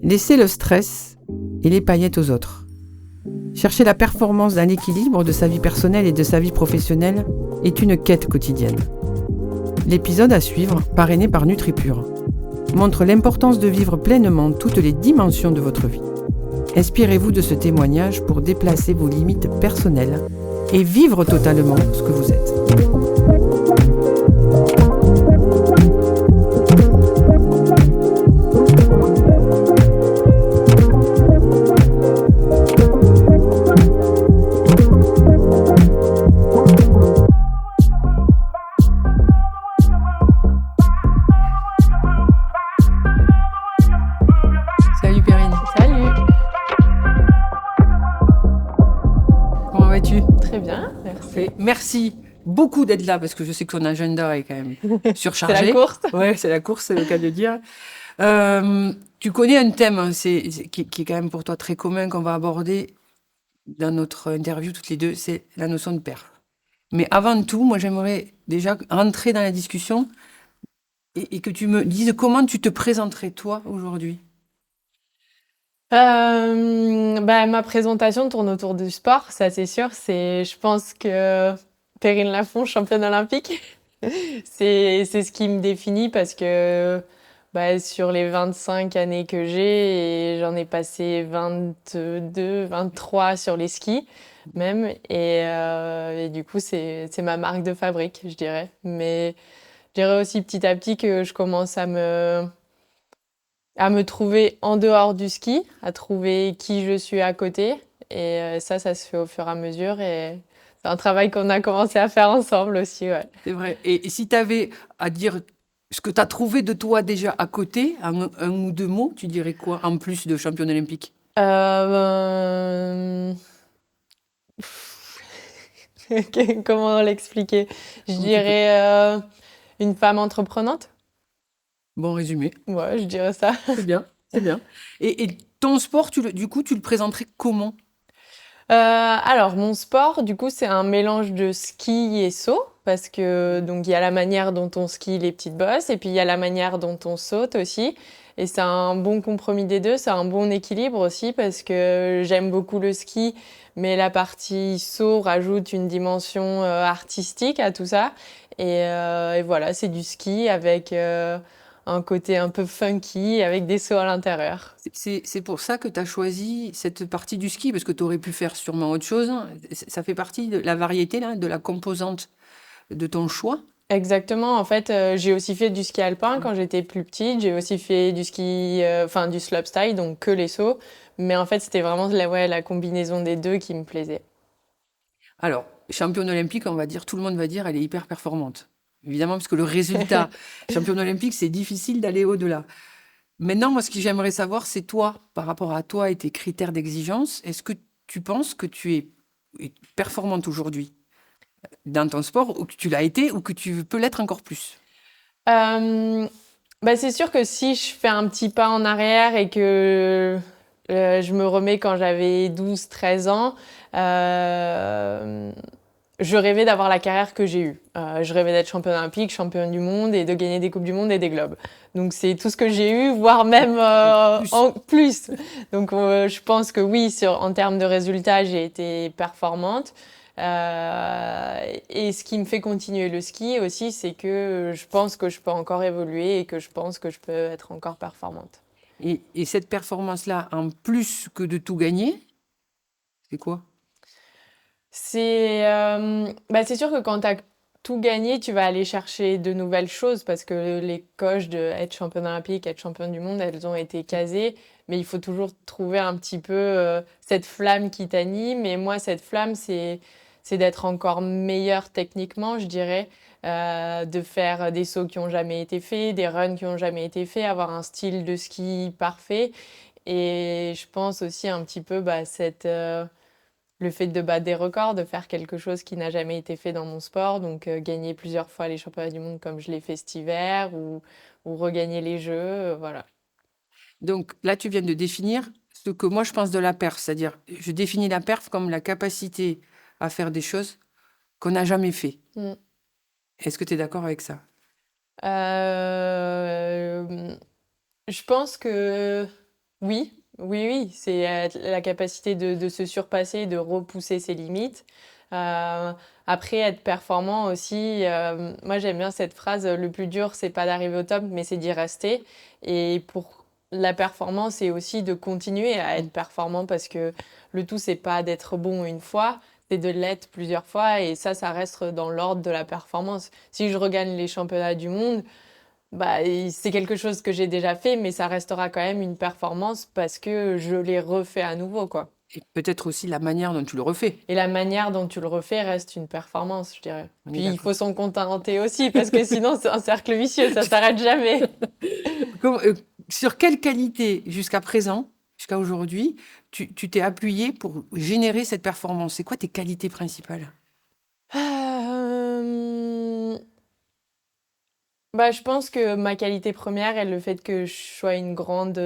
Laissez le stress et les paillettes aux autres. Chercher la performance d'un équilibre de sa vie personnelle et de sa vie professionnelle est une quête quotidienne. L'épisode à suivre, parrainé par NutriPure, montre l'importance de vivre pleinement toutes les dimensions de votre vie. Inspirez-vous de ce témoignage pour déplacer vos limites personnelles et vivre totalement ce que vous êtes. Salut Perrine. Salut. Comment vas-tu ? Très bien, merci. Merci beaucoup d'être là parce que je sais que ton agenda est quand même surchargé. C'est la course. Ouais, c'est la course, c'est le cas de dire. Tu connais un thème qui est quand même pour toi très commun qu'on va aborder dans notre interview toutes les deux, c'est la notion de perf. Mais avant tout, moi j'aimerais déjà rentrer dans la discussion et que tu me dises comment tu te présenterais toi aujourd'hui. Ma présentation tourne autour du sport, ça c'est sûr. Je pense que Perrine Lafont, championne olympique, c'est ce qui me définit parce que sur les 25 années que j'ai, et j'en ai passé 22, 23 sur les skis même. Et du coup, c'est ma marque de fabrique, je dirais. Mais je dirais aussi petit à petit que je commence à me trouver en dehors du ski, à trouver qui je suis à côté. Et ça se fait au fur et à mesure. Et c'est un travail qu'on a commencé à faire ensemble aussi, ouais. C'est vrai. Et si tu avais à dire ce que tu as trouvé de toi déjà à côté, un ou deux mots, tu dirais quoi en plus de championne olympique ? Comment l'expliquer? Je Comme tu dirais une femme entreprenante. Bon résumé. Ouais, je dirais ça. C'est bien, c'est bien. Et ton sport, du coup, tu le présenterais comment ? Alors, mon sport, du coup, c'est un mélange de ski et saut, parce que donc il y a la manière dont on skie les petites bosses, et puis il y a la manière dont on saute aussi. Et c'est un bon compromis des deux, c'est un bon équilibre aussi, parce que j'aime beaucoup le ski, mais la partie saut rajoute une dimension artistique à tout ça. Et voilà, c'est du ski avec un côté un peu funky, avec des sauts à l'intérieur. C'est pour ça que tu as choisi cette partie du ski, parce que tu aurais pu faire sûrement autre chose. Ça fait partie de la variété, là, de la composante de ton choix. Exactement. En fait, j'ai aussi fait du ski alpin quand j'étais plus petite. J'ai aussi fait du ski, du slopestyle, donc que les sauts. Mais en fait, c'était vraiment la combinaison des deux qui me plaisait. Alors, championne olympique, on va dire, tout le monde va dire, elle est hyper performante. Évidemment, parce que le résultat, championne olympique, c'est difficile d'aller au-delà. Maintenant, moi, ce que j'aimerais savoir, c'est toi, par rapport à toi et tes critères d'exigence, est-ce que tu penses que tu es performante aujourd'hui dans ton sport, ou que tu l'as été, ou que tu peux l'être encore plus ? C'est sûr que si je fais un petit pas en arrière et que je me remets quand j'avais 12-13 ans, je rêvais d'avoir la carrière que j'ai eue. Je rêvais d'être championne olympique, championne du monde et de gagner des Coupes du Monde et des Globes. Donc c'est tout ce que j'ai eu, voire même en plus. Donc je pense que oui, en termes de résultats, j'ai été performante. Et ce qui me fait continuer le ski aussi, c'est que je pense que je peux encore évoluer et que je pense que je peux être encore performante. Et cette performance-là, en plus que de tout gagner, c'est quoi ? C'est sûr que quand tu as tout gagné, tu vas aller chercher de nouvelles choses parce que les coches de être championne olympique, être championne du monde, elles ont été casées. Mais il faut toujours trouver un petit peu cette flamme qui t'anime. Et moi, cette flamme, c'est d'être encore meilleure techniquement, je dirais, de faire des sauts qui n'ont jamais été faits, des runs qui n'ont jamais été faits, avoir un style de ski parfait. Et je pense aussi un petit peu le fait de battre des records, de faire quelque chose qui n'a jamais été fait dans mon sport, donc gagner plusieurs fois les championnats du monde comme je l'ai fait cet hiver, ou regagner les jeux, voilà. Donc là, tu viens de définir ce que moi je pense de la perf, c'est-à-dire je définis la perf comme la capacité à faire des choses qu'on n'a jamais fait. Est-ce que tu es d'accord avec ça ? Je pense que Oui, oui, oui, c'est la capacité de se surpasser, de repousser ses limites. Après, être performant aussi, moi j'aime bien cette phrase, le plus dur, c'est pas d'arriver au top, mais c'est d'y rester. Et pour la performance, c'est aussi de continuer à Mm. être performant parce que le tout, c'est pas d'être bon une fois, c'est de l'être plusieurs fois. Et ça reste dans l'ordre de la performance. Si je regagne les championnats du monde, bah, c'est quelque chose que j'ai déjà fait, mais ça restera quand même une performance parce que je l'ai refait à nouveau, quoi. Et peut-être aussi la manière dont tu le refais. Et la manière dont tu le refais reste une performance, je dirais. On est Puis il faut d'accord. s'en contenter aussi, parce que sinon c'est un cercle vicieux, ça s'arrête jamais. Sur quelle qualité, jusqu'à présent, jusqu'à aujourd'hui, tu t'es appuyé pour générer cette performance? C'est quoi tes qualités principales? Euh, Bah, je pense que ma qualité première est le fait que je sois une grande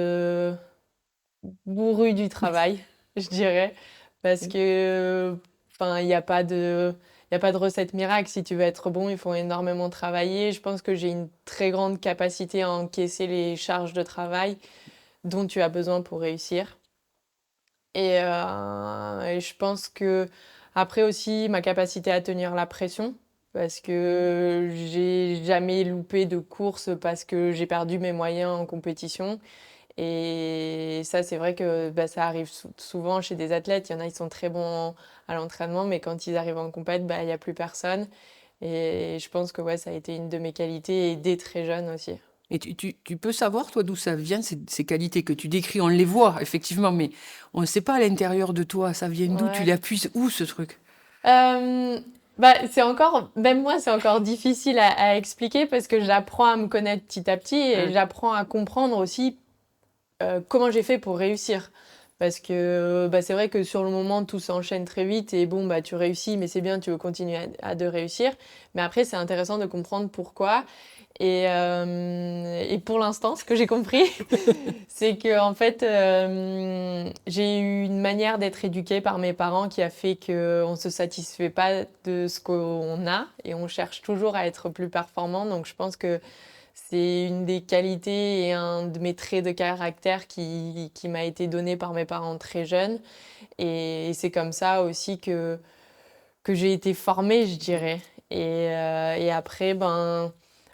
bourrue du travail, je dirais. Parce que, enfin, il y a pas de recette miracle. Si tu veux être bon, il faut énormément travailler. Je pense que j'ai une très grande capacité à encaisser les charges de travail dont tu as besoin pour réussir. Et je pense que après aussi ma capacité à tenir la pression, parce que j'ai jamais loupé de course parce que j'ai perdu mes moyens en compétition. Et ça, c'est vrai que bah, ça arrive souvent chez des athlètes. Il y en a, ils sont très bons à l'entraînement, mais quand ils arrivent en compète, bah, il n'y a plus personne. Et je pense que ouais, ça a été une de mes qualités, et dès très jeune aussi. Et tu peux savoir, toi, d'où ça vient, ces qualités que tu décris, on les voit, effectivement, mais on ne sait pas à l'intérieur de toi, ça vient d'où, tu Ouais. l'appuies où, ce truc? Euh, Bah, c'est encore, même moi, c'est encore difficile à expliquer parce que j'apprends à me connaître petit à petit et Hein. j'apprends à comprendre aussi comment j'ai fait pour réussir. Parce que bah, c'est vrai que sur le moment, tout s'enchaîne très vite et bon, bah, tu réussis, mais c'est bien, tu veux continuer à de réussir. Mais après, c'est intéressant de comprendre pourquoi. Et pour l'instant, ce que j'ai compris, c'est que en fait, j'ai eu une manière d'être éduquée par mes parents qui a fait qu'on ne se satisfait pas de ce qu'on a et on cherche toujours à être plus performant. Donc je pense que c'est une des qualités et un de mes traits de caractère qui m'a été donné par mes parents très jeunes. Et c'est comme ça aussi que j'ai été formée, je dirais. Et après, ben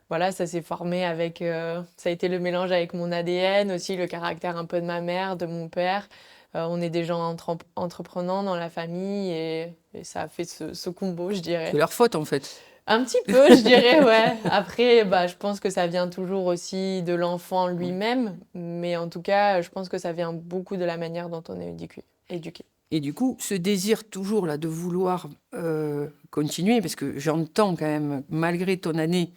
voilà, ça s'est formé avec, ça a été le mélange avec mon ADN, aussi le caractère un peu de ma mère, de mon père. On est des gens entreprenants dans la famille et ça a fait ce combo, je C'est dirais. leur faute, en fait. Un petit peu, je dirais, ouais. Après, bah, je pense que ça vient toujours aussi de l'enfant lui-même, mais en tout cas, je pense que ça vient beaucoup de la manière dont on est éduqué. Et du coup, ce désir toujours là de vouloir continuer, parce que j'entends quand même, malgré ton année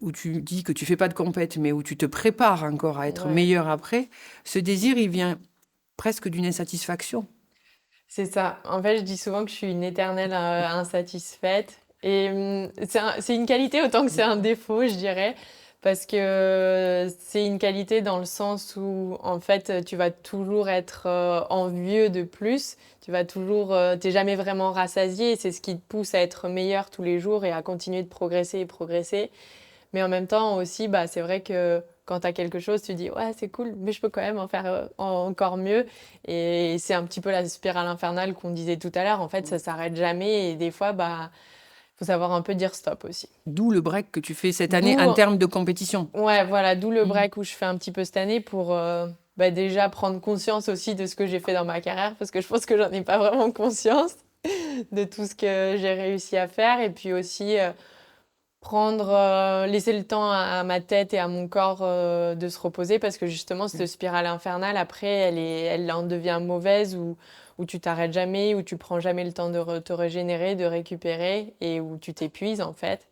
où tu dis que tu fais pas de compète, mais où tu te prépares encore à être Ouais. meilleur après, ce désir, il vient presque d'une insatisfaction. C'est ça. En fait, je dis souvent que je suis une éternelle insatisfaite. Et c'est une qualité autant que c'est un défaut, je dirais. Parce que c'est une qualité dans le sens où, en fait, tu vas toujours être envieux de plus. Tu vas toujours, t'es jamais vraiment rassasié. C'est ce qui te pousse à être meilleur tous les jours et à continuer de progresser et progresser. Mais en même temps aussi, bah, c'est vrai que quand tu as quelque chose, tu dis ouais, c'est cool, mais je peux quand même en faire encore mieux. Et c'est un petit peu la spirale infernale qu'on disait tout à l'heure. En fait, ça s'arrête jamais et des fois, bah, faut savoir un peu dire stop aussi. D'où le break que tu fais cette année D'où, en termes de compétition. ouais, voilà, d'où le Mm. break où je fais un petit peu cette année pour bah, déjà prendre conscience aussi de ce que j'ai fait dans ma carrière parce que je pense que j'en ai pas vraiment conscience de tout ce que j'ai réussi à faire et puis aussi laisser le temps à ma tête et à mon corps de se reposer parce que justement cette spirale infernale après elle en devient mauvaise où tu t'arrêtes jamais, où tu prends jamais le temps de te régénérer, de récupérer et où tu t'épuises en fait.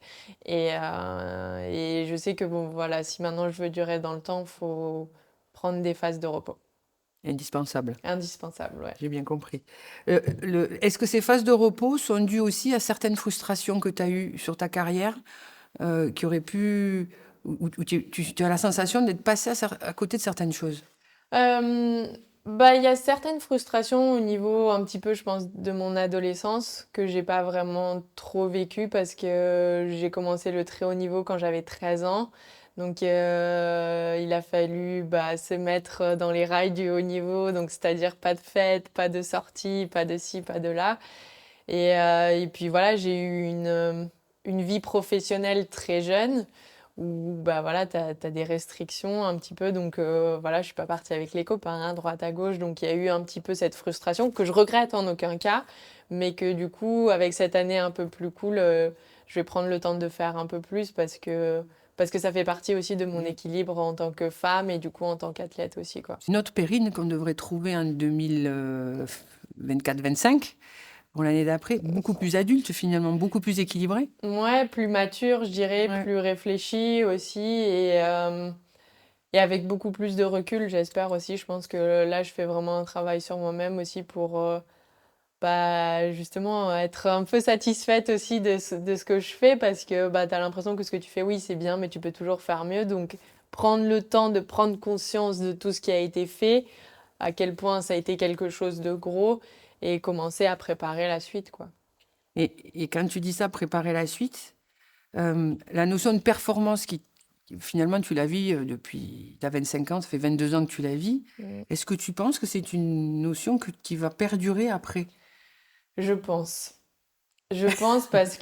Et je sais que bon voilà, si maintenant je veux durer dans le temps, faut prendre des phases de repos. Indispensable, Indispensable, ouais. j'ai bien compris. Est-ce que ces phases de repos sont dues aussi à certaines frustrations que tu as eues sur ta carrière, qui auraient pu... où tu as la sensation d'être passé à côté de certaines choses? Euh, Bah, il y a certaines frustrations au niveau un petit peu, je pense, de mon adolescence que j'ai pas vraiment trop vécu parce que j'ai commencé le très haut niveau quand j'avais 13 ans. Donc, il a fallu se mettre dans les rails du haut niveau, donc c'est-à-dire pas de fête, pas de sortie, pas de ci, pas de là. Et puis voilà, j'ai eu une vie professionnelle très jeune où voilà, t'as des restrictions un petit peu. Donc voilà, je suis pas partie avec les copains, à droite à gauche. Donc il y a eu un petit peu cette frustration que je regrette en aucun cas, mais que du coup, avec cette année un peu plus cool, je vais prendre le temps de faire un peu plus parce que ça fait partie aussi de mon équilibre en tant que femme et du coup en tant qu'athlète aussi, quoi. Une autre Perrine qu'on devrait trouver en 2024-25, pour l'année d'après, beaucoup plus adulte finalement, beaucoup plus équilibrée. Ouais, plus mature, je dirais, Ouais. plus réfléchie aussi et avec beaucoup plus de recul, j'espère aussi. Je pense que là, je fais vraiment un travail sur moi-même aussi pour justement être un peu satisfaite aussi de ce que je fais parce que tu as l'impression que ce que tu fais, oui, c'est bien, mais tu peux toujours faire mieux. Donc, prendre le temps de prendre conscience de tout ce qui a été fait, à quel point ça a été quelque chose de gros et commencer à préparer la suite, quoi. Et quand tu dis ça, préparer la suite, la notion de performance finalement, tu la vis depuis, tu as 25 ans, ça fait 22 ans que tu la vis. Est-ce que tu penses que c'est une notion qui va perdurer après? Je pense. Je pense parce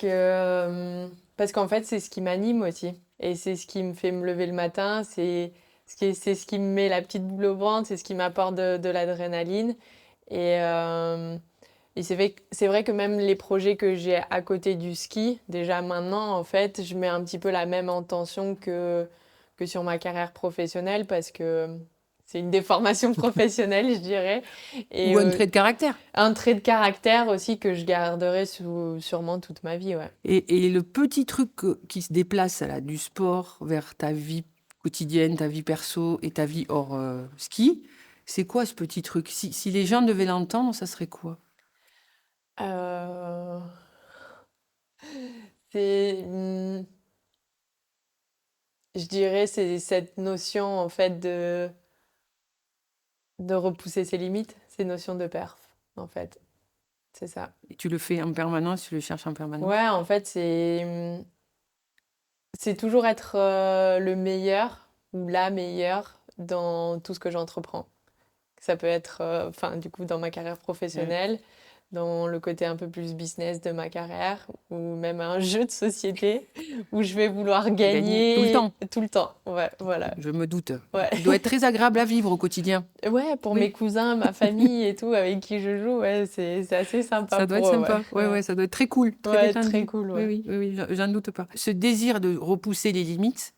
qu'en fait, c'est ce qui m'anime aussi. Et c'est ce qui me fait me lever le matin. C'est ce qui me met la petite boule au ventre. C'est ce qui m'apporte de l'adrénaline. Et c'est vrai que même les projets que j'ai à côté du ski, déjà maintenant, en fait, je mets un petit peu la même intention que sur ma carrière professionnelle parce que c'est une déformation professionnelle, je dirais. Et Ou un trait de caractère? un trait de caractère aussi que je garderai sûrement toute ma vie, ouais. Et le petit truc qui se déplace là, du sport vers ta vie quotidienne, ta vie perso et ta vie hors ski, c'est quoi ce petit truc? Si les gens devaient l'entendre, ça serait quoi? Euh, c'est, je dirais, c'est cette notion en fait de repousser ses limites, ces notions de perf, en fait. C'est ça. Et tu le fais en permanence, tu le cherches en permanence? Ouais, en fait, c'est toujours être le meilleur ou la meilleure dans tout ce que j'entreprends. Ça peut être, enfin, du coup, dans ma carrière Ouais. professionnelle, dans le côté un peu plus business de ma carrière, ou même un jeu de société où je vais vouloir Gagner tout le gagner temps, tout le temps. Ouais, voilà. je me doute. Ouais. Tu dois être très agréable à vivre au quotidien. Ouais, pour mes Oui, cousins, ma famille et tout, avec qui je joue, ouais, c'est assez sympa ça doit être pour eux, ouais. sympa. Ouais, ouais, ça doit être très cool, très Ouais, très détendu. cool, Oui, ouais. oui, oui, oui, j'en doute pas. Ce désir de repousser les limites,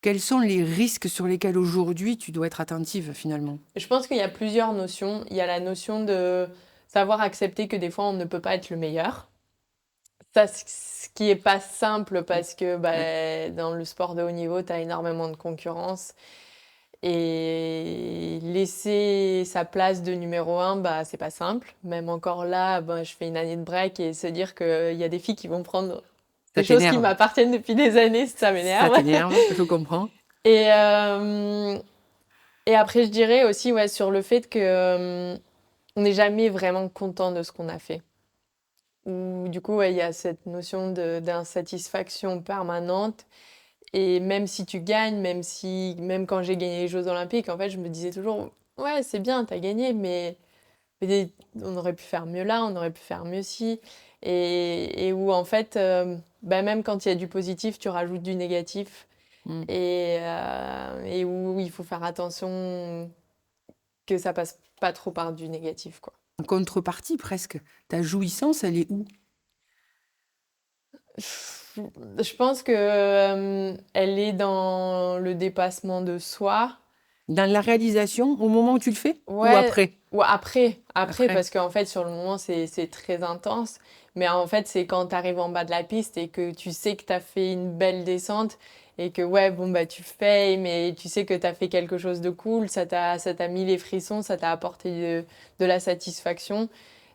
quels sont les risques sur lesquels aujourd'hui tu dois être attentive finalement? Je pense qu'il y a plusieurs notions. Il y a la notion de savoir accepter que des fois, on ne peut pas être le meilleur. Ça, ce qui est pas simple parce que Ouais. dans le sport de haut niveau, tu as énormément de concurrence. Et laisser sa place de numéro un, c'est pas simple. Même encore là, je fais une année de break et se dire qu'il y a des filles qui vont prendre Ça des choses qui t'énerve. m'appartiennent depuis des années, ça Ça m'énerve. t'énerve, je comprends. Et, euh, et après, je dirais aussi ouais, sur le fait que on n'est jamais vraiment content de ce qu'on a fait. Ou du coup, ouais, il y a cette notion d'insatisfaction permanente. Et même si tu gagnes, même quand j'ai gagné les Jeux Olympiques, en fait, je me disais toujours, ouais, c'est bien, t'as gagné, mais on aurait pu faire mieux là, on aurait pu faire mieux ci. Et où en fait, même quand il y a du positif, tu rajoutes du négatif. Mm. Et où il faut faire attention que ça passe pas trop par du négatif, quoi. En contrepartie, presque, ta jouissance, elle est où? Je pense que elle est dans le dépassement de soi. Dans la réalisation, au moment où tu le fais? Ou Ouais, après? ou après, Après. parce qu'en fait, sur le moment, c'est très intense. Mais en fait, c'est quand tu arrives en bas de la piste et que tu sais que tu as fait une belle descente et que, ouais, bon, tu fais, mais tu sais que tu as fait quelque chose de cool, ça t'a mis les frissons, ça t'a apporté de la satisfaction.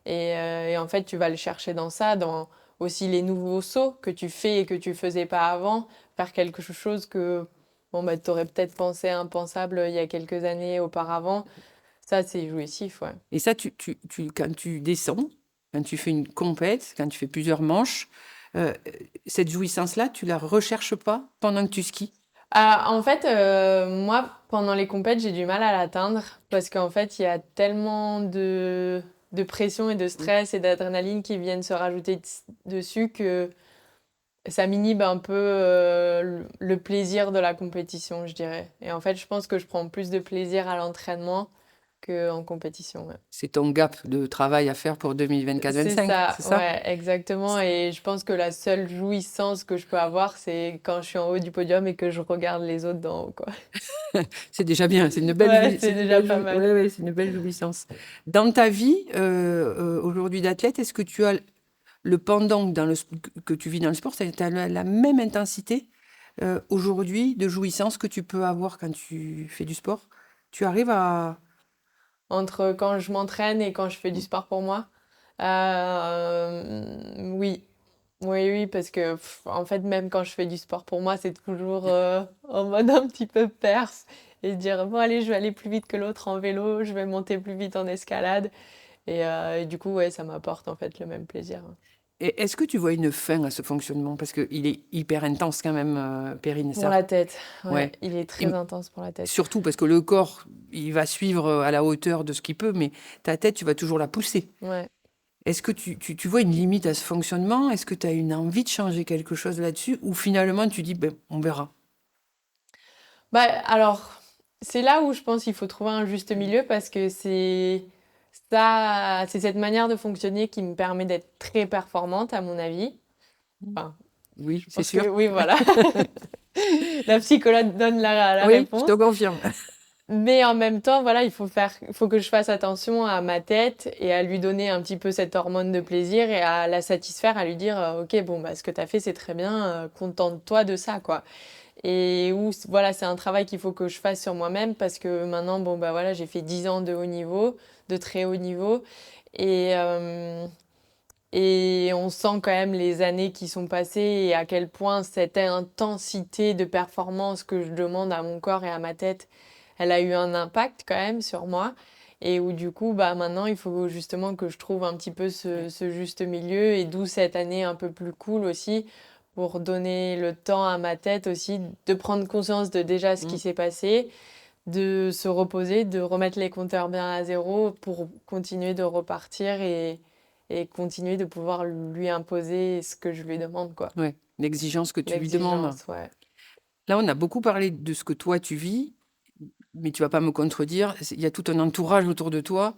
Et en fait, tu vas le chercher dans ça, dans aussi les nouveaux sauts que tu fais et que tu faisais pas avant, faire quelque chose que, bon, tu aurais peut-être pensé impensable il y a quelques années auparavant. Ça, c'est jouissif, ouais. Et ça, quand tu descends, quand tu fais une compète, quand tu fais plusieurs manches, euh, cette jouissance-là, tu la recherches pas pendant que tu skis? En fait, moi, pendant les compètes, j'ai du mal à l'atteindre parce qu'en fait, il y a tellement de pression et de Mm. stress et d'adrénaline qui viennent se rajouter dessus que ça m'inhibe un peu le plaisir de la compétition, je dirais. Et en fait, je pense que je prends plus de plaisir à l'entraînement qu'en compétition. Ouais. C'est ton gap de travail à faire pour C'est 2024-25, ça, c'est ça? ouais, exactement. Et je pense que la seule jouissance que je peux avoir, c'est quand je suis en haut du podium et que je regarde les autres d'en haut, quoi. C'est déjà bien, c'est une belle Ouais, c'est déjà pas mal. ouais, ouais, c'est une belle jouissance. Dans ta vie aujourd'hui d'athlète, est-ce que tu as le pendant que tu vis dans le sport, tu as la même intensité aujourd'hui de jouissance que tu peux avoir quand tu fais du sport? Tu arrives à... Entre quand je m'entraîne et quand je fais du sport pour moi. Oui, oui, oui, parce que en fait, même quand je fais du sport pour moi, c'est toujours en mode un petit peu perse et se dire, bon, allez, je vais aller plus vite que l'autre en vélo, je vais monter plus vite en escalade. Et du coup, ouais, ça m'apporte en fait le même plaisir. Et est-ce que tu vois une fin à ce fonctionnement? Parce qu'il est hyper intense quand même, Perrine, Pour ça. la tête, ouais, Ouais. il est Et très intense pour la tête. surtout parce que le corps, il va suivre à la hauteur de ce qu'il peut, mais ta tête, tu vas toujours la pousser. Ouais. Est-ce que tu vois une limite à ce fonctionnement? Est-ce que tu as une envie de changer quelque chose là-dessus? Ou finalement, tu dis, ben, on verra. Bah, alors, c'est là où je pense qu'il faut trouver un juste milieu parce que c'est ça, c'est cette manière de fonctionner qui me permet d'être très performante, à mon avis. Enfin, Oui, je c'est pense sûr. que oui, voilà. La psychologue donne la Oui, je te réponse. confirme. Mais en même temps, voilà, il faut que je fasse attention à ma tête et à lui donner un petit peu cette hormone de plaisir et à la satisfaire, à lui dire, ok, bon, bah, ce que tu as fait, c'est très bien, contente-toi de ça, quoi. Et où, voilà, c'est un travail qu'il faut que je fasse sur moi-même parce que maintenant, bon, bah voilà, j'ai fait 10 ans de haut niveau, de très haut niveau. Et, euh, et on sent quand même les années qui sont passées et à quel point cette intensité de performance que je demande à mon corps et à ma tête, elle a eu un impact quand même sur moi. Et où du coup, bah maintenant, il faut justement que je trouve un petit peu ce juste milieu et d'où cette année un peu plus cool aussi pour donner le temps à ma tête aussi de prendre conscience de déjà ce qui Mm. s'est passé, de se reposer, de remettre les compteurs bien à zéro pour continuer de repartir et continuer de pouvoir lui imposer ce que je lui demande, quoi. Ouais, l'exigence que tu lui demandes. L'exigence, ouais. Là, on a beaucoup parlé de ce que toi, tu vis, mais tu vas pas me contredire. Il y a tout un entourage autour de toi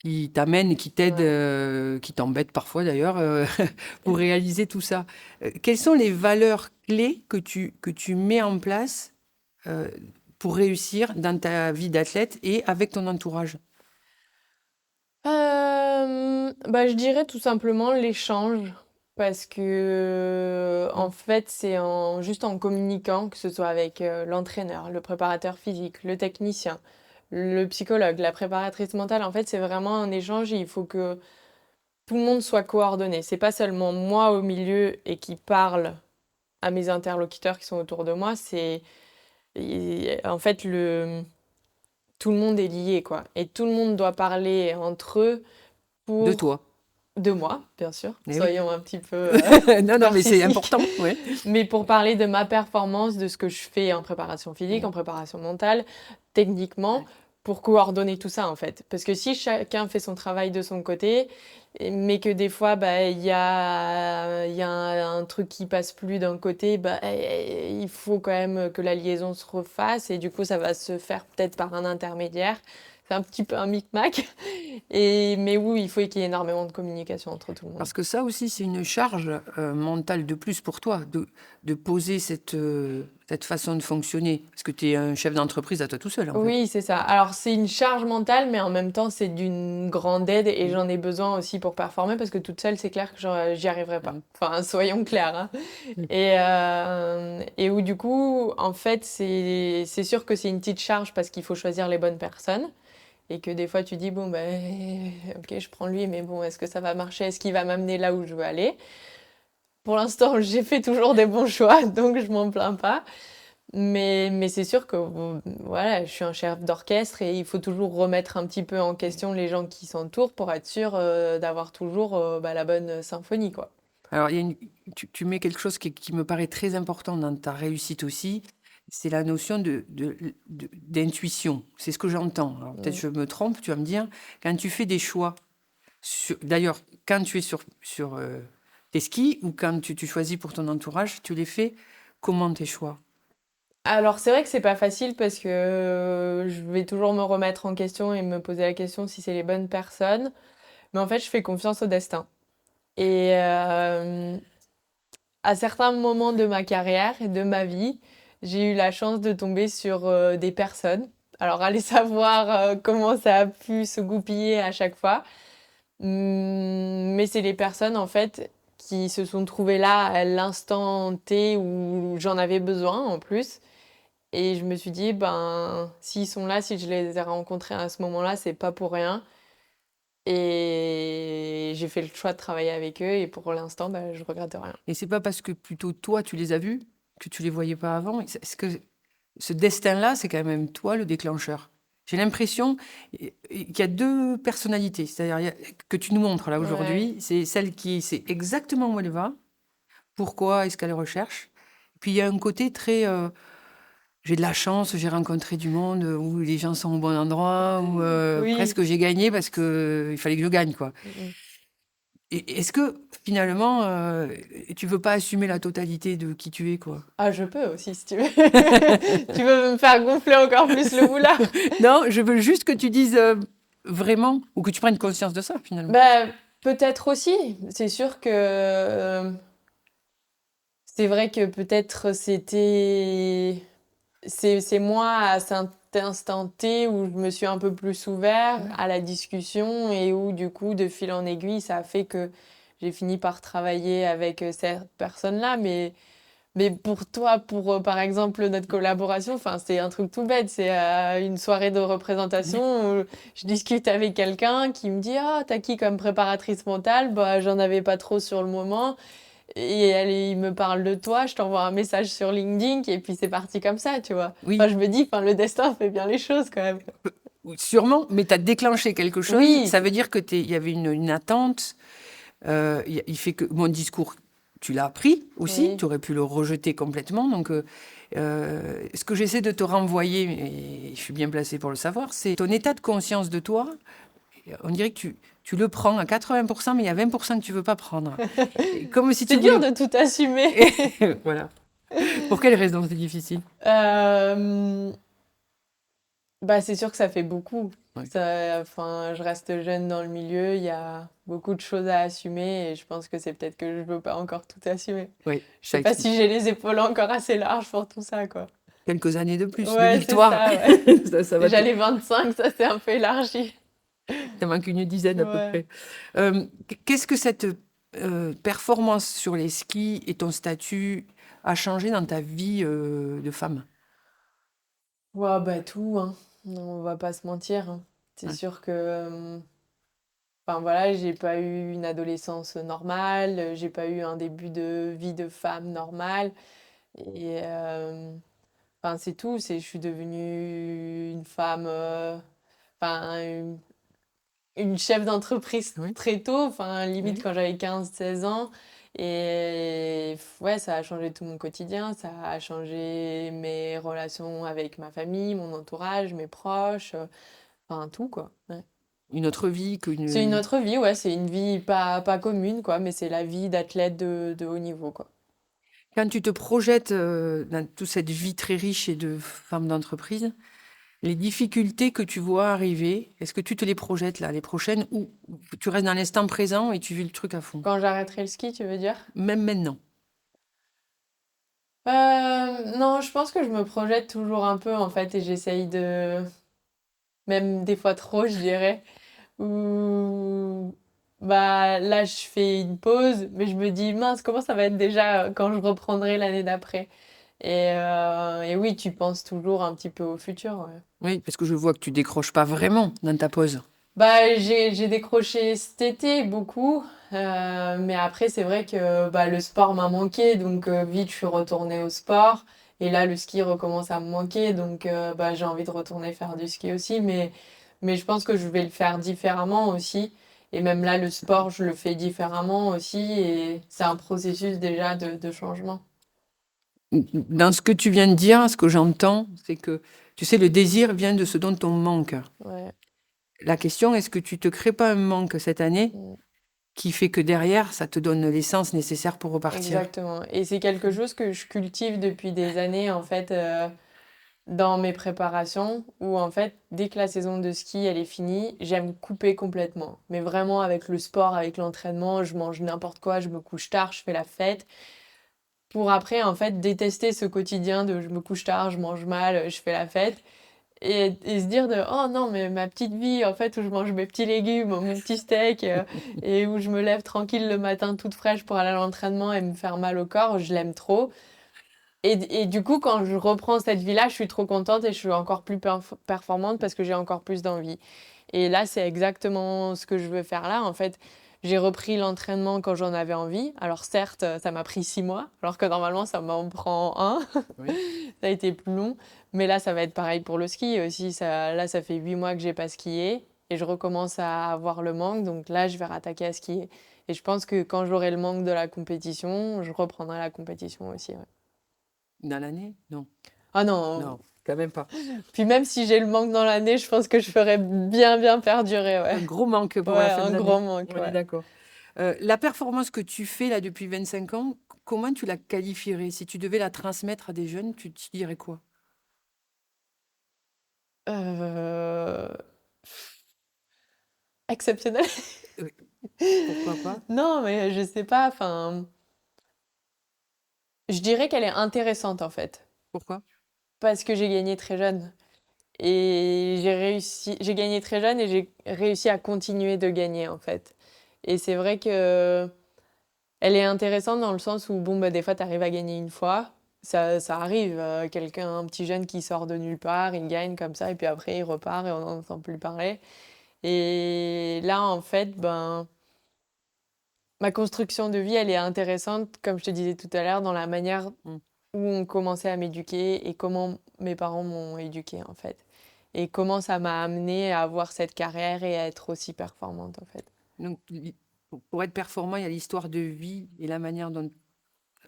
qui t'amène, qui t'aide, Ouais. qui t'embête parfois d'ailleurs, pour réaliser tout ça. Quelles sont les valeurs clés que tu mets en place euh, pour réussir dans ta vie d'athlète et avec ton entourage? Bah, je dirais tout simplement l'échange parce que en Mm. fait c'est juste en communiquant que ce soit avec l'entraîneur, le préparateur physique, le technicien, le psychologue, la préparatrice mentale. En fait c'est vraiment un échange et il faut que tout le monde soit coordonné. C'est pas seulement moi au milieu et qui parle à mes interlocuteurs qui sont autour de moi. En fait tout le monde est lié quoi et tout le monde doit parler entre eux De pour toi. de moi, bien sûr, Eh oui. soyons un petit peu Non, non, mais c'est narcissiques, important. Ouais. mais pour parler de ma performance, de ce que je fais en préparation physique, en préparation mentale, techniquement, pour coordonner tout ça en fait. Parce que si chacun fait son travail de son côté, mais que des fois bah, il y a un truc qui passe plus d'un côté, bah, il faut quand même que la liaison se refasse et du coup ça va se faire peut-être par un intermédiaire. C'est un petit peu un micmac. Mais oui, il faut qu'il y ait énormément de communication entre tout le monde. Parce que ça aussi, c'est une charge mentale de plus pour toi, de poser cette façon de fonctionner. Parce que tu es un chef d'entreprise à toi tout seul, en fait. Oui, c'est ça. Alors, c'est une charge mentale, mais en même temps, c'est d'une grande aide et Mm. j'en ai besoin aussi pour performer parce que toute seule, c'est clair que j'y arriverai pas. Mm. Enfin, soyons clairs, hein. Mm. Et où du coup, en fait, c'est sûr que c'est une petite charge parce qu'il faut choisir les bonnes personnes et que des fois, tu dis, bon, ben, ok, je prends lui, mais bon, est-ce que ça va marcher? Est-ce qu'il va m'amener là où je veux aller? Pour l'instant, j'ai fait toujours des bons choix, donc je m'en plains pas. Mais c'est sûr que voilà, je suis un chef d'orchestre et il faut toujours remettre un petit peu en question les gens qui s'entourent pour être sûr d'avoir toujours bah, la bonne symphonie, quoi. Alors, tu mets quelque chose qui me paraît très important dans ta réussite aussi, c'est la notion d'intuition. C'est ce que j'entends. Alors, peut-être je me trompe, tu vas me dire. Quand tu fais des choix, d'ailleurs, quand tu es sur tes skis ou quand tu choisis pour ton entourage, tu les fais comment tes choix? Alors c'est vrai que c'est pas facile parce que je vais toujours me remettre en question et me poser la question si c'est les bonnes personnes. Mais en fait, je fais confiance au destin. Et à certains moments de ma carrière et de ma vie, j'ai eu la chance de tomber sur des personnes. Alors allez savoir comment ça a pu se goupiller à chaque fois. Mais c'est les personnes en fait qui se sont trouvées là à l'instant T où j'en avais besoin en plus. Et je me suis dit, ben, s'ils sont là, si je les ai rencontrés à ce moment-là, c'est pas pour rien. Et j'ai fait le choix de travailler avec eux et pour l'instant, ben, je regrette rien. Et c'est pas parce que plutôt toi, tu les as vus, que tu les voyais pas avant. Est-ce que ce destin-là, c'est quand même toi le déclencheur? J'ai l'impression qu'il y a deux personnalités, c'est-à-dire que tu nous montres là Ouais. aujourd'hui, c'est celle qui sait exactement où elle va, pourquoi est-ce qu'elle recherche. Puis il y a un côté très j'ai de la chance, j'ai rencontré du monde où les gens sont au bon endroit, où Oui. presque j'ai gagné parce que il fallait que je gagne, quoi. Mhm. Et est-ce que finalement tu veux pas assumer la totalité de qui tu es, quoi? Ah, je peux aussi, si tu veux. Tu veux me faire gonfler encore plus le boulard? Non, je veux juste que tu dises vraiment, ou que tu prennes conscience de ça, finalement. Bah, peut-être aussi. C'est sûr que c'est vrai que peut-être c'est moi à cet instant T où je me suis un peu plus ouvert à la discussion et où du coup de fil en aiguille ça a fait que j'ai fini par travailler avec cette personne-là, mais pour toi, pour par exemple notre collaboration, enfin c'est un truc tout bête, c'est une soirée de représentation où je discute avec quelqu'un qui me dit ah t'as qui comme préparatrice mentale, bah j'en avais pas trop sur le moment. Et il me parle de toi, je t'envoie un message sur LinkedIn et puis c'est parti comme ça, tu vois. Oui, Enfin, je me dis, enfin, le destin fait bien les choses quand même. sûrement, mais tu as déclenché quelque chose. Oui, Ça veut dire que il y avait une attente. Il fait que mon discours, tu l'as appris aussi. oui. Tu aurais pu le rejeter complètement. Donc, ce que j'essaie de te renvoyer, et je suis bien placée pour le savoir, c'est ton état de conscience de toi. On dirait que tu le prends à 80%, mais il y a 20% que tu veux pas prendre. Et comme si tu C'est dur voulais... de tout assumer. Voilà. Pour quelle raison c'est difficile? Euh, Bah, c'est sûr que ça fait beaucoup. Ouais. Enfin, je reste jeune dans le milieu, il y a beaucoup de choses à assumer et je pense que c'est peut-être que je veux pas encore tout assumer. Oui, Je ça sais pas explique. si j'ai les épaules encore assez larges pour tout ça, quoi. Quelques années de plus, de Ouais, c'est victoire. ça, ouais. Ça va Déjà les 25, ça s'est un peu élargi. t'en manque une dizaine à peu Ouais. près. Qu'est-ce que cette performance sur les skis et ton statut a changé dans ta vie de femme? Ouais, bah tout, hein. On va pas se mentir, hein. C'est Ouais. sûr que, enfin voilà, j'ai pas eu une adolescence normale, j'ai pas eu un début de vie de femme normale. Et enfin, c'est tout. Je suis devenue une femme, enfin, une chef d'entreprise Oui. très tôt, enfin, limite Oui. quand j'avais 15 16 ans. Et ouais, ça a changé tout mon quotidien, ça a changé mes relations avec ma famille, mon entourage, mes proches, enfin tout quoi. Ouais. Une autre vie C'est une qu'une... autre vie, ouais, c'est une vie pas commune quoi, mais c'est la vie d'athlète de haut niveau quoi. Quand tu te projettes dans toute cette vie très riche et de femme d'entreprise, les difficultés que tu vois arriver, est-ce que tu te les projettes là, les prochaines, ou tu restes dans l'instant présent et tu vis le truc à fond? Quand j'arrêterai le ski, tu veux dire? Même maintenant. Non, je pense que je me projette toujours un peu en fait et j'essaye de, même des fois trop, je dirais, ou bah là je fais une pause, mais je me dis mince, comment ça va être déjà quand je reprendrai l'année d'après. Et oui, tu penses toujours un petit peu au futur. Ouais. Oui, parce que je vois que tu décroches pas vraiment dans ta pause. Bah j'ai décroché cet été beaucoup, mais après c'est vrai que bah, le sport m'a manqué, donc vite je suis retournée au sport. Et là le ski recommence à me manquer, donc bah, j'ai envie de retourner faire du ski aussi, mais je pense que je vais le faire différemment aussi. Et même là le sport je le fais différemment aussi, et c'est un processus déjà de changement. dans ce que tu viens de dire, ce que j'entends, c'est que, tu sais, le désir vient de ce dont on manque. Ouais. La question, est-ce que tu te crées pas un manque cette année Mm. qui fait que derrière, ça te donne l'essence nécessaire pour repartir? Exactement. Et c'est quelque chose que je cultive depuis des années, en fait, dans mes préparations, où en fait, dès que la saison de ski elle est finie, j'aime couper complètement. Mais vraiment avec le sport, avec l'entraînement, je mange n'importe quoi, je me couche tard, je fais la fête. Pour après, en fait, détester ce quotidien de je me couche tard, je mange mal, je fais la fête. Et se dire de oh non, mais ma petite vie, en fait, où je mange mes petits légumes, mon petit steak, et où je me lève tranquille le matin toute fraîche pour aller à l'entraînement et me faire mal au corps, je l'aime trop. Et du coup, quand je reprends cette vie-là, je suis trop contente et je suis encore plus performante parce que j'ai encore plus d'envie. Et là, c'est exactement ce que je veux faire là. En fait, j'ai repris l'entraînement quand j'en avais envie. Alors certes, ça m'a pris 6 mois, alors que normalement, ça m'en prend un. Oui. Ça a été plus long. Mais là, ça va être pareil pour le ski aussi. Là, ça fait 8 mois que j'ai pas skié et je recommence à avoir le manque. Donc là, je vais rattaquer à skier. Et je pense que quand j'aurai le manque de la compétition, je reprendrai la compétition aussi. Ouais. Dans l'année? Non. Ah non, Non, quand même pas. puis même si j'ai le manque dans l'année, je pense que je ferais bien, bien perdurer, Un ouais. gros manque pour Ouais, la fin de un l'année. gros manque, On est ouais. d'accord. La performance que tu fais là depuis 25 ans, comment tu la qualifierais? Si tu devais la transmettre à des jeunes, tu dirais quoi? Euh, Exceptionnel. Oui. Pourquoi pas? Non, mais je sais pas, enfin, je dirais qu'elle est intéressante en fait, Pourquoi? parce que j'ai gagné très jeune. Et j'ai gagné très jeune et j'ai réussi à continuer de gagner en fait. Et c'est vrai que elle est intéressante dans le sens où, bon, bah, des fois, tu arrives à gagner une fois. Ça arrive, un petit jeune qui sort de nulle part, il gagne comme ça, et puis après, il repart et on n'en entend plus parler. Et là, en fait, ben, ma construction de vie, elle est intéressante, comme je te disais tout à l'heure, dans la manière Mm. où on commençait à m'éduquer et comment mes parents m'ont éduquée, en fait. Et comment ça m'a amené à avoir cette carrière et à être aussi performante, en fait. Donc, pour être performant, il y a l'histoire de vie et la manière dont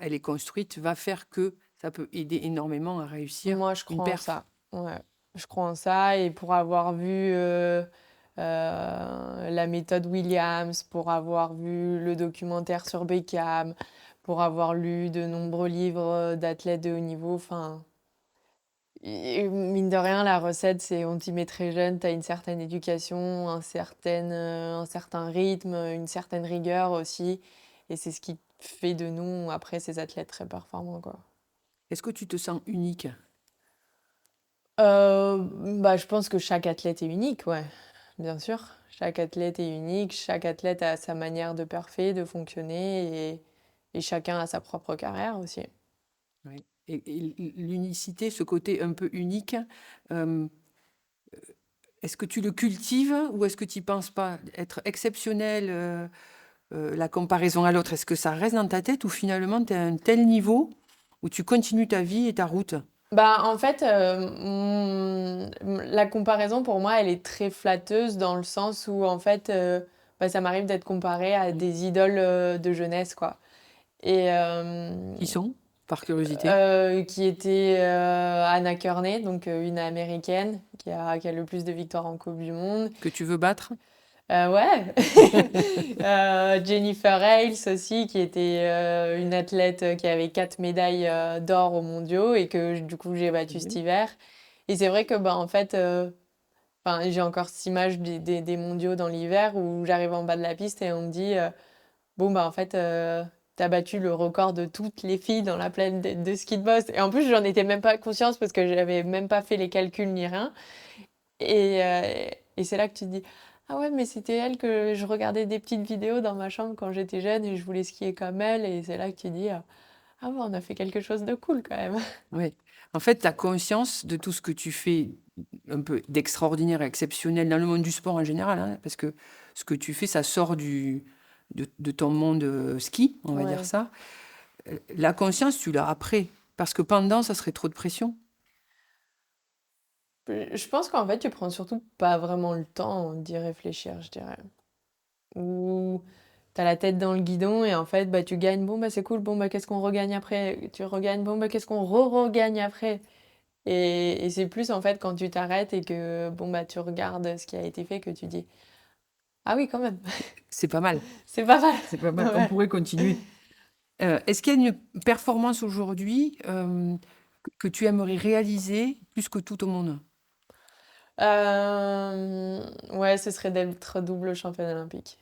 elle est construite va faire que ça peut aider énormément à réussir Moi, je une crois en perf. ça. Ouais. Je crois en ça. Et pour avoir vu la méthode Williams, pour avoir vu le documentaire sur Beckham, pour avoir lu de nombreux livres d'athlètes de haut niveau, enfin, mine de rien, la recette, c'est on t'y met très jeune, tu as une certaine éducation, un certain rythme, une certaine rigueur aussi. Et c'est ce qui fait de nous, après, ces athlètes très performants, quoi. Est-ce que tu te sens unique? Bah, je pense que chaque athlète est unique, ouais, bien sûr. Chaque athlète est unique, chaque athlète a sa manière de perfer, de fonctionner et chacun a sa propre carrière aussi. Oui. Et l'unicité, ce côté un peu unique, euh, est-ce que tu le cultives ou est-ce que tu n'y penses pas? Être exceptionnel, la comparaison à l'autre, est-ce que ça reste dans ta tête ou finalement tu es à un tel niveau où tu continues ta vie et ta route? Bah, en fait, la comparaison pour moi, elle est très flatteuse dans le sens où en fait, bah, ça m'arrive d'être comparée à Oui. des idoles de jeunesse, quoi. Et, Qui sont, par curiosité? qui était Anna Kearney, donc une américaine qui a le plus de victoires en Coupe du Monde. Que tu veux battre? Ouais. Jennifer Hales aussi, qui était une athlète qui avait 4 médailles d'or aux mondiaux et que du coup j'ai battu cet Oui. hiver. Et c'est vrai que bah, en fait, enfin, j'ai encore cette image des mondiaux dans l'hiver où j'arrive en bas de la piste et on me dit bon, bah en fait, t'as battu le record de toutes les filles dans la plaine de ski de boss. Et en plus, j'en étais même pas consciente parce que j'avais même pas fait les calculs ni rien. Et c'est là que tu te dis, ah ouais, mais c'était elle que je regardais des petites vidéos dans ma chambre quand j'étais jeune et je voulais skier comme elle. Et c'est là que tu dis, ah ouais, on a fait quelque chose de cool quand même. Oui. En fait, tu as conscience de tout ce que tu fais un peu d'extraordinaire et exceptionnel dans le monde du sport en général, hein, parce que ce que tu fais, ça sort de ton monde ski, on va dire Ouais. ça. La conscience, tu l'as après, parce que pendant, ça serait trop de pression. Je pense qu'en fait, tu prends surtout pas vraiment le temps d'y réfléchir, je dirais. Ou t'as la tête dans le guidon et en fait, bah, tu gagnes, bon, bah, c'est cool, bon, bah, qu'est-ce qu'on regagne après? Tu regagnes, bon, bah, qu'est-ce qu'on re-regagne après? Et c'est plus en fait quand tu t'arrêtes et que bon, bah, tu regardes ce qui a été fait que tu dis, ah oui, quand même, C'est pas mal. c'est pas mal. C'est pas mal. On Ouais. pourrait continuer. Est-ce qu'il y a une performance aujourd'hui que tu aimerais réaliser plus que tout au monde? Ouais, ce serait d'être double championne olympique.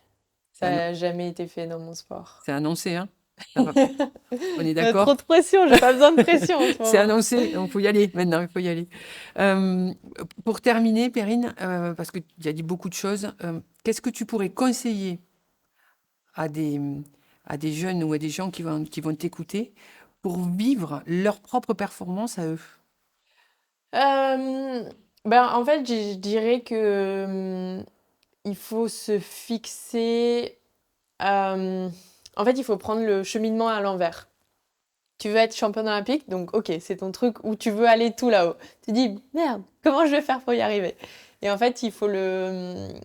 Ça n'a jamais été fait dans mon sport. C'est annoncé, hein? Ça va. On est d'accord? Trop de pression, j'ai pas besoin de pression en ce C'est moment. annoncé, donc il faut y aller maintenant, il faut y aller. Pour terminer, Perrine, parce que tu as dit beaucoup de choses, qu'est-ce que tu pourrais conseiller à des jeunes ou à des gens qui vont t'écouter pour vivre leur propre performance à eux? Ben, en fait, je dirais que il faut se fixer. En fait, il faut prendre le cheminement à l'envers. Tu veux être championne olympique, donc ok, c'est ton truc où tu veux aller tout là-haut. Tu dis, merde, comment je vais faire pour y arriver? Et en fait, il faut je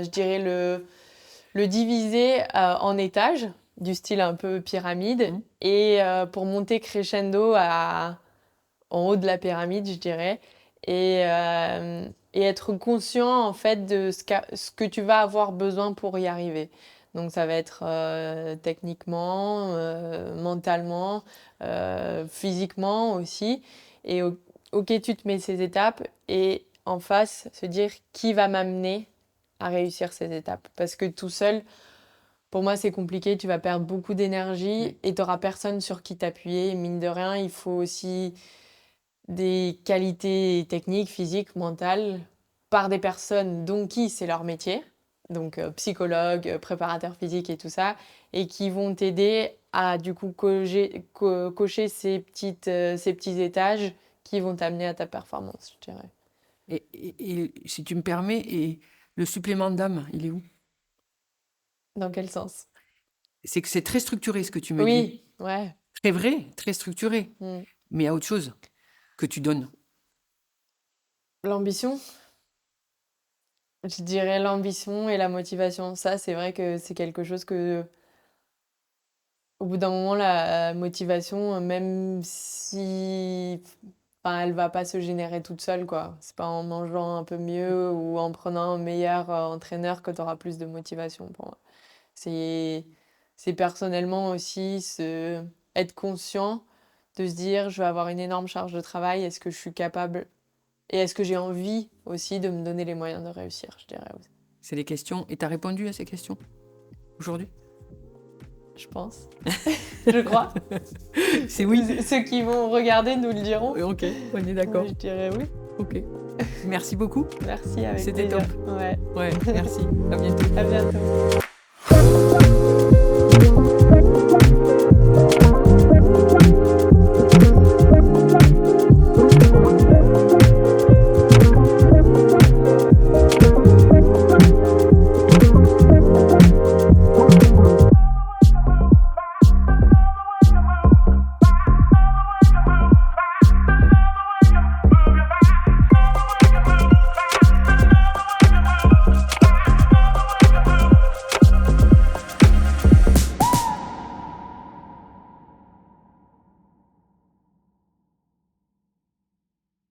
dirais le diviser en étages, du style un peu pyramide, et pour monter crescendo en haut de la pyramide, je dirais, et être conscient en fait de ce que tu vas avoir besoin pour y arriver. Donc ça va être techniquement, mentalement, physiquement aussi. Et ok, tu te mets ces étapes et en face, se dire qui va m'amener à réussir ces étapes. Parce que tout seul, pour moi, c'est compliqué. Tu vas perdre beaucoup d'énergie et tu n'auras personne sur qui t'appuyer. Mine de rien, il faut aussi des qualités techniques, physiques, mentales, par des personnes dont qui c'est leur métier, donc psychologue, préparateur physique et tout ça, et qui vont t'aider à du coup cocher ces petits étages qui vont t'amener à ta performance, je dirais. Et si tu me permets, et le supplément d'âme, il est où? Dans quel sens? C'est que c'est très structuré ce que tu me dis. Oui, ouais. Très vrai, très structuré. Mais il y a autre chose que tu donnes. L'ambition? Je dirais l'ambition et la motivation. Ça, c'est vrai que c'est quelque chose que, au bout d'un moment, la motivation, même si, enfin, elle va pas se générer toute seule, quoi. C'est pas en mangeant un peu mieux ou en prenant un meilleur entraîneur que tu auras plus de motivation pour moi. C'est personnellement aussi être conscient de se dire, je vais avoir une énorme charge de travail, est-ce que je suis capable et est-ce que j'ai envie aussi de me donner les moyens de réussir, je dirais aussi. C'est les questions. Et tu as répondu à ces questions aujourd'hui? Je pense. Je crois. C'est oui. Ceux qui vont regarder nous le diront. Ok, on est d'accord. Je dirais oui. Ok. Merci beaucoup. Merci, avec C'était plaisir. top. Ouais. Ouais, merci. À bientôt. À bientôt.